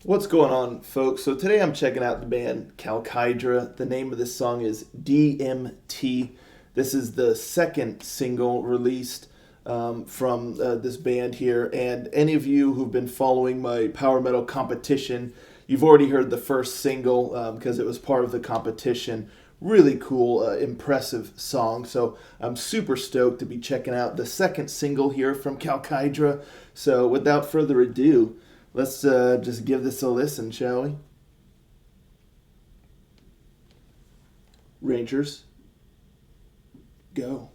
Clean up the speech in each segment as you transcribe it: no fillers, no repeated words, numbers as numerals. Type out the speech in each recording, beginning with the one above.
What's going on, folks? So today I'm checking out the band Kalkydra. The name of this song is DMT. This is the second single released from this band here. And any of you who've been following my power metal competition, you've already heard the first single because it was part of the competition. Really cool, impressive song. So I'm super stoked to be checking out the second single here from Kalkydra. So without further ado, let's just give this a listen, shall we? Rangers, go.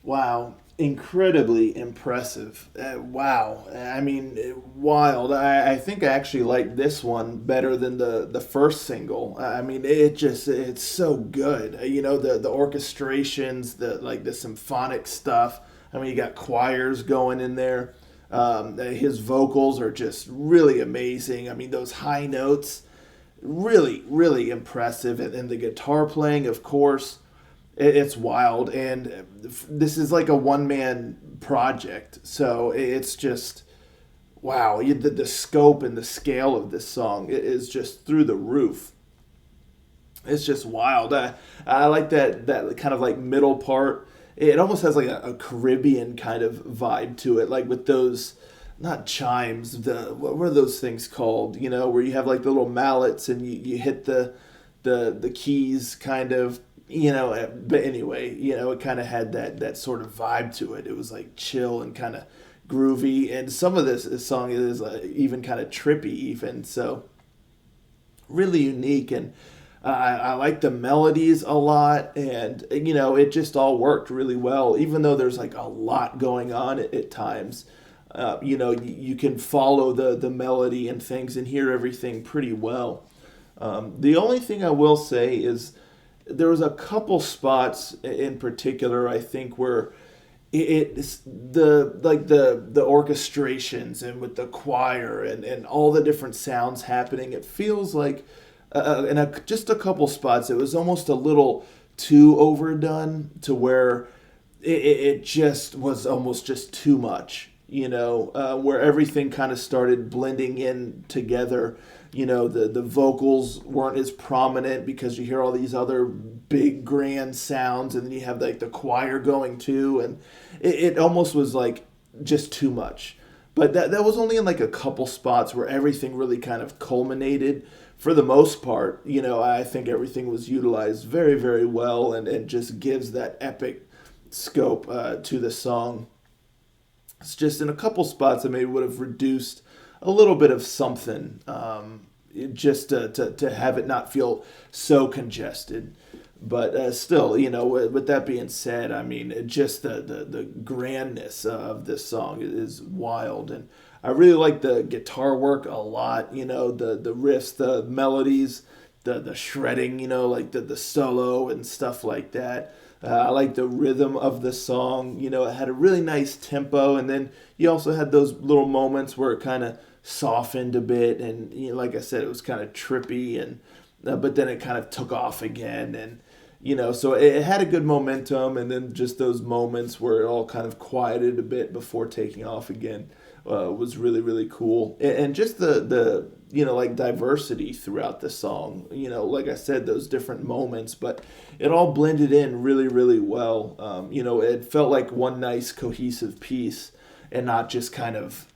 Wow, incredibly impressive. Wow, I mean, wild. I think I actually like this one better than the first single. I mean, it's so good. The orchestrations, the symphonic stuff. I mean, you got choirs going in there. His vocals are just really amazing. I mean, those high notes, really, really impressive. And the guitar playing, of course, it's wild. And this is like a one man project. So it's just, wow. The scope and the scale of this song is just through the roof. It's just wild. I like that kind of like middle part. It almost has like a Caribbean kind of vibe to it, like with those not chimes. What are those things called? Where you have like the little mallets and you hit the keys kind of. But anyway, it kind of had that sort of vibe to it. It was like chill and kind of groovy, and some of this song is even kind of trippy, even so really unique. And I like the melodies a lot, and it just all worked really well. Even though there's like a lot going on at times, you can follow the melody and things and hear everything pretty well. The only thing I will say is there was a couple spots in particular I think where it's the orchestrations and with the choir and all the different sounds happening. It feels like just a couple spots it was almost a little too overdone to where it just was almost just too much. Where everything kind of started blending in together. The vocals weren't as prominent because you hear all these other big grand sounds, and then you have like the choir going too, and it almost was like just too much. But that was only in like a couple spots where everything really kind of culminated. For the most part, I think everything was utilized very, very well, and it just gives that epic scope to the song. It's just in a couple spots I maybe would have reduced a little bit of something, just to have it not feel so congested. But still, with that being said, I mean, just the grandness of this song is wild. And I really like the guitar work a lot, the riffs, the melodies, the shredding, like the solo and stuff like that. I like the rhythm of the song. It had a really nice tempo, and then you also had those little moments where it kind of softened a bit, and like I said, it was kind of trippy, and but then it kind of took off again, and so it had a good momentum, and then just those moments where it all kind of quieted a bit before taking off again was really, really cool, and just the like diversity throughout the song. Like I said, those different moments, but it all blended in really, really well. It felt like one nice cohesive piece, and not just kind of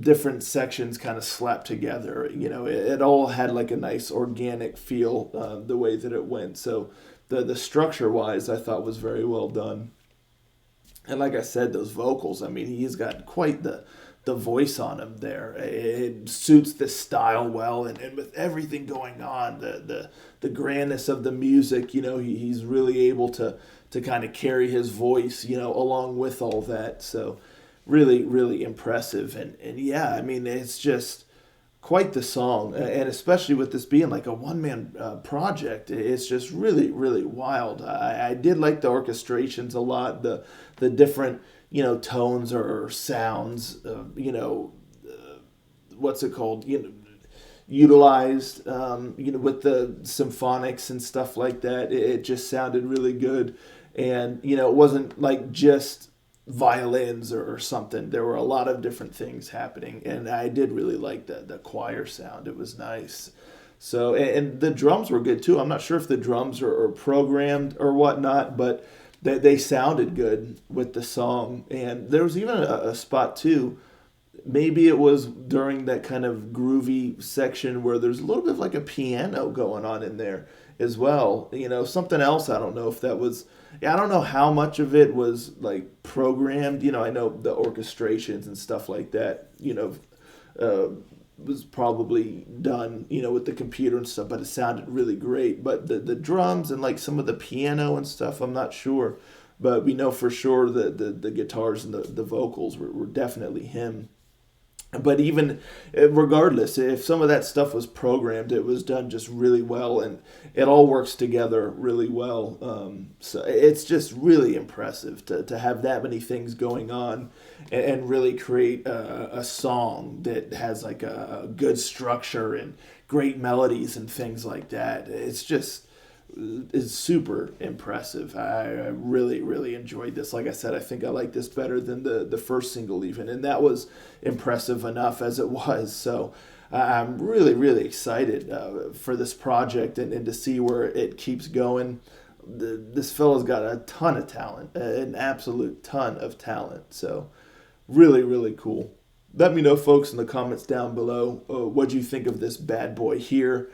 different sections kind of slapped together. It all had like a nice organic feel the way that it went. So the structure wise, I thought was very well done. And like I said, those vocals, I mean, he's got quite the voice on him there. It suits the style well, and with everything going on, the grandness of the music, he's really able to kind of carry his voice, along with all that. So really, really impressive. And yeah, I mean, it's just quite the song, and especially with this being like a one-man project, it's just really, really wild. I did like the orchestrations a lot, the different tones or sounds, what's it called, utilized, with the symphonics and stuff like that. It just sounded really good, and it wasn't like just violins or something. There were a lot of different things happening, and I did really like the choir sound. It was nice. So, and the drums were good too. I'm not sure if the drums are programmed or whatnot, but they sounded good with the song. And there was even a spot too. Maybe it was during that kind of groovy section where there's a little bit of like a piano going on in there as well. Something else. I don't know if that was. Yeah, I don't know how much of it was like programmed. I know the orchestrations and stuff like that. was probably done, with the computer and stuff, but it sounded really great. But the drums and like some of the piano and stuff, I'm not sure. But we know for sure that the guitars and the vocals were definitely him. But even regardless, if some of that stuff was programmed, it was done just really well, and it all works together really well. So it's just really impressive to have that many things going on, and really create a song that has like a good structure and great melodies and things like that. It's just is super impressive. I really, really enjoyed this. Like I said, I think I like this better than the first single even, and that was impressive enough as it was. So I'm really, really excited for this project, and to see where it keeps going. This fella's got a ton of talent, an absolute ton of talent. So really, really cool. Let me know, folks, in the comments down below what you think of this bad boy here.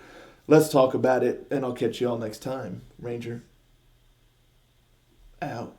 Let's talk about it, and I'll catch you all next time. Ranger, out.